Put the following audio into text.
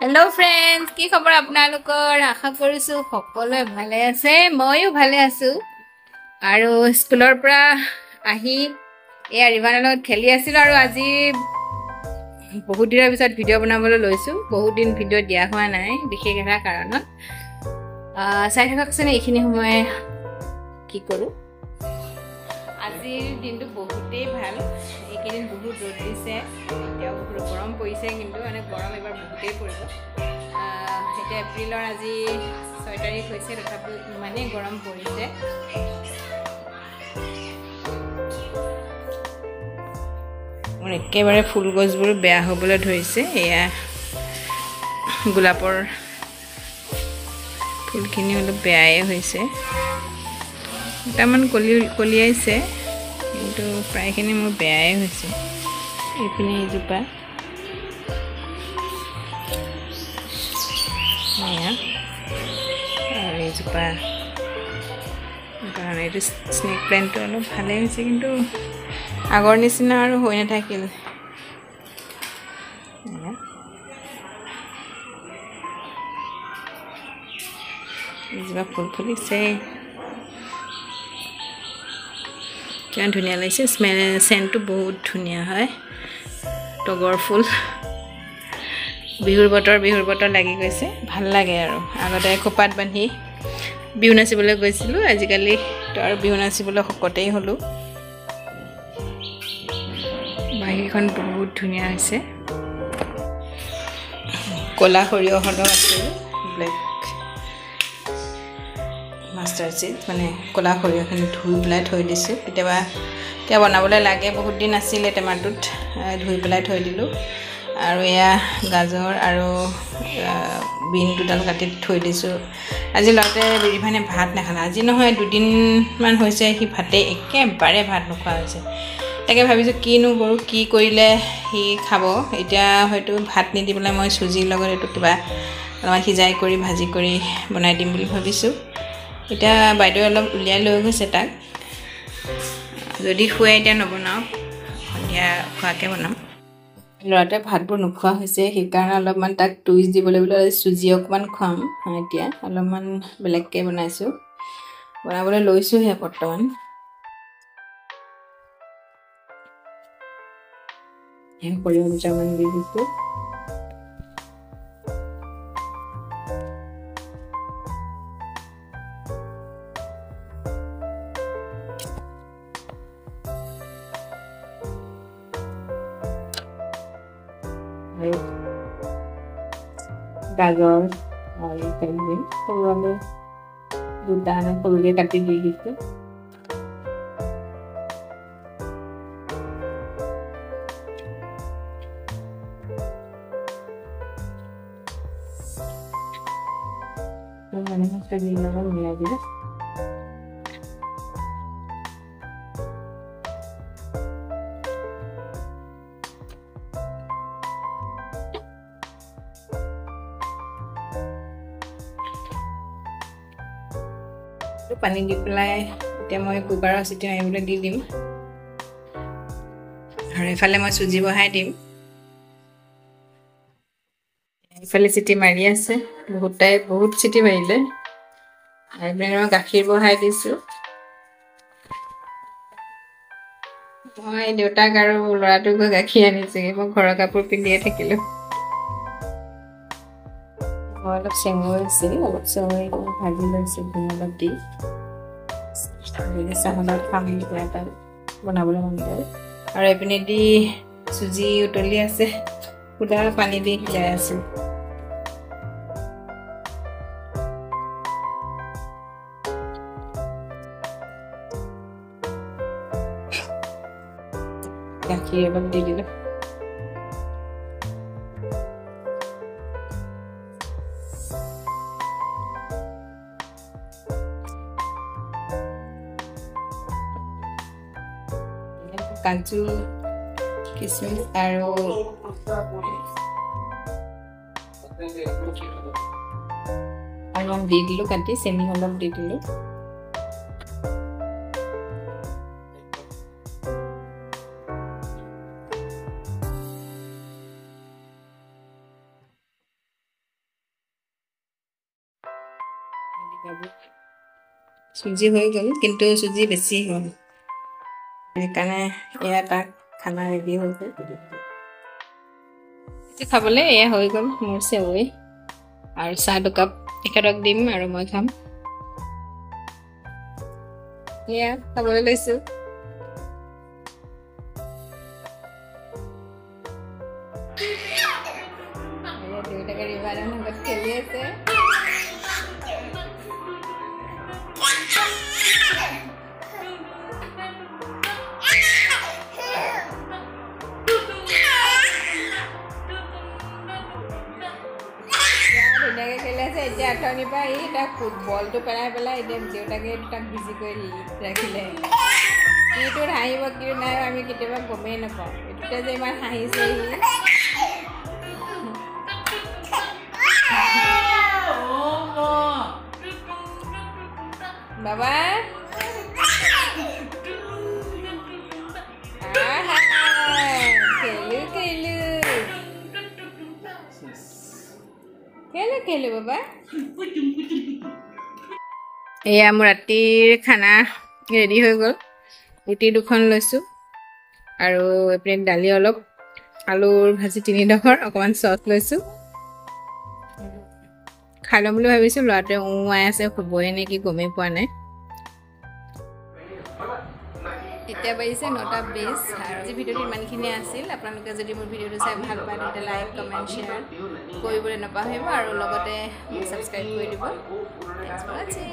hello friends की खबर आपनालोकर आशा करिसु सकलोए भाले आछे मयো भाले आछु आरो स्कुলৰ পৰা আহি এই ৰিভানৰ লগত খেলি আছিল আৰু আজি বহুত দিনৰ পিছত ভিডিও বনাবলৈ লৈছো বহুত দিন ভিডিও দিয়া হোৱা নাই বিশেষ এটা কাৰণত চাই থাককচোন এইখিনি সময় কি কৰো আজিৰ দিনটো বহুতেই ভাল এইকেইদিন বহুত ৰ'দ দিছে এতিয়াও বহুত গৰম পৰিছে কিন্তু মানে গৰম এবাৰ বহুতেই পৰিব এটা এপ্ৰিলৰ আজি 6 তাৰিখ হৈছে তথাপি ইমানেই গৰম পৰিছে মোৰ একেবাৰে ফুল গছবোৰ বেয়া হ'বলৈ ধৰিছে এয়া গোলাপৰ ফুলখিনি অলপ বেয়াই হৈছে দুটামান কলিয়াইছে কিন্তু প্ৰায়খিনি মোৰ বেয়াই হৈছে এইপিনে এইজোপা এয়া আৰু এইজোপা কাৰণ এইটো স্নেক প্লেণ্টটো অলপ ভালেই হৈছে কিন্তু আগৰ নিচিনা আৰু হৈ নাথাকিল এইজোপা ফুল ফুলিছে কিমান ধুনীয়া লাগিছে সেন্টটো বহুত ধুনীয়া হয় টগৰ ফুল বিহুৰ বতৰ লাগি গৈছে ভাল লাগে আৰু আগতে খোপাত বান্ধি বিহু নাচিবলৈ গৈছিলো আজিকালি তো আৰু বিহু নাচিবলৈ শকতেই হলো বাহিৰখন বহুত ধুনীয়া হৈছে কলা সৰিয়হ হলো আছে ব্লেক মাষ্টাৰ চিড মানে কলা সৰিয়হখিনি ধুই পেলাই থৈ দিছো কেতিয়াবা বনাবলৈ লাগে বহুত দিন আছিল টেমাটোত ধুই পেলাই থৈ দিলো আৰু এয়া গাজৰ আৰু বিন দুডাল কাটি থৈ দিছো আজি লতে বিৰিভানে ভাত নাখালা আজি নহয় দুদিন মান হৈছে হি ভাতে একেবাৰে ভাত নোখোৱা হৈছে তাকে ভাবিছো কিনো গৰু কি কৰিলে হি খাব এতিয়া হয়তো ভাত নিদি পেলাই মই সুজিৰ লগত এটো কিবা অলপ সিজাই কৰি ভাজি কৰি বনাই দিম বুলি ভাবিছো এটা বাইদেউ অলপ উলিয়াই লৈ গৈছে তাক যদি খুৱাই এতিয়া নবনাও সন্ধিয়া খোৱাকে বনাম লৰাতে ভাতবোৰ নোখোৱা হৈছে সেই কাৰণে অলপমান তাক টুইষ্ট দিবলৈ বুলি সুজি অকমান খুৱাম এতিয়া অলপমান বেলেগকে বনাইছো বনাবলৈ লৈছো হে বৰ্তমান এই সৰিয়হ দুটামান দি দিছো গাজৰ আৰু তেলবিন সৰুলে দুটা সৰুকে কাটি দি দিছো মানে সৰিয়হ লগত মিলাই দিলো পানী দি পেলাই এতিয়া মই কুকাৰৰ চিটি মাৰিবলৈ দি দিম আৰু এফালে মই সুজি বহাই দিম এফালে চিটি মাৰি আছে বহুত চিটি মাৰিলে আৰু মই গাখীৰ বহাই দিছো মই দেউতাক আৰু লৰাটোক গাখীৰ আনিছে মই ঘৰৰ কাপোৰ পিন্ধিয়ে থাকিলো অলপ চেঙৈ আছিল অলপ চেঙৈ ভাজি লৈছো অলপ দি চাহলত খাম এটা বনাবলৈ মন যায় আৰু এপিনে দি সুজি উতলি আছে পুৰা পানী দি সিজাই আছো গাখীৰ অলপ দি দিলো কাজু কিশমিশ আৰু অলপ দি দিলো কাটি চেনি অলপ দি দিলো চুজি হৈ গ'ল কিন্তু চুজি বেছি হ'ল সেইকাৰণে এয়া এটা খানা ৰেডি হৈ গ'ল খাবলৈ এয়া হৈ গ'ল মোৰ চেৱৈ আৰু চাহ দুকাপ এখেতক দিম আৰু মই খাম এয়া খাবলৈ লৈছোঁ দেউতাকে ৰিবাৰৰ লগত খেলি আছে ধুনীয়াকৈ খেলি আছে এতিয়া আঁঠনিৰ পৰা ই তাক ফুটবলটো পেলাই এতিয়া দেউতাকে তাক বিজি কৰি ৰাখিলে কিটোত হাঁহিব কিটো নাই আমি কেতিয়াবা গমেই নাপাওঁ এইটোতে যে ইমান হাঁহিছে বাবা খেলো বাবা এয়া মোৰ ৰাতিৰ খানা ৰেডি হৈ গ'ল ৰুটি 2খন লৈছোঁ আৰু এইপিনে দালি অলপ আলুৰ ভাজি 3ডোখৰ অকণমান চচ লৈছোঁ খাই ল'ম বুলি ভাবিছোঁ ল'ৰাটোৱে উঁৱাই আছে শুবই নেকি গমেই পোৱা নাই এতিয়া বাজিছে 9:20 আৰু আজি ভিডিঅ'টো ইমানখিনিয়ে আছিল আপোনালোকে যদি মোৰ ভিডিঅ'টো চাই ভাল পায় তেন্তে লাইক কমেণ্ট শ্বেয়াৰ কৰিবলৈ নাপাহৰিব আৰু লগতে ছাবস্ক্ৰাইব কৰি দিব থ্যাংকছ ফৰ ৱাচিং